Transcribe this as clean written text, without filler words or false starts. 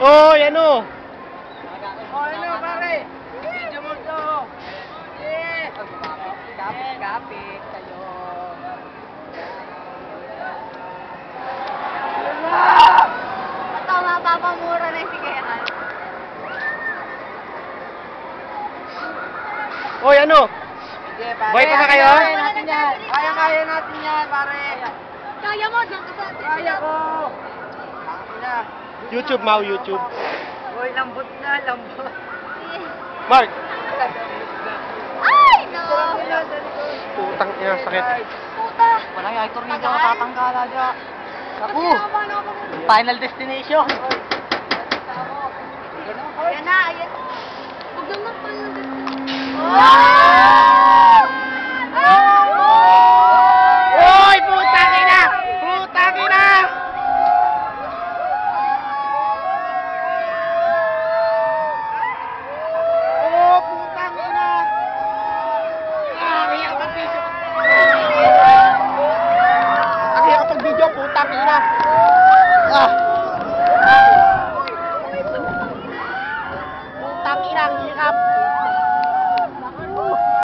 Oh, yan o. Oh, ano pare? Video mo to. Kapit kayo. Ito, mapapamura na yung sigayan. Oh, yan o. Sige, pare. Buhay pa ba kayo? Kaya natin yan. Kaya natin yan, pare. Kaya mo, diyan ka sa atin. Kaya ko. Na. YouTube, Mau, YouTube. Uy, lambot na, lambot. Mark. Ay, no! Putang ina, sakit. Puta! Walang yung tornado na tatangkala dyan. Naku! Ako. Final destination. Ayan na, ayan. Huwag naman pala. Ah!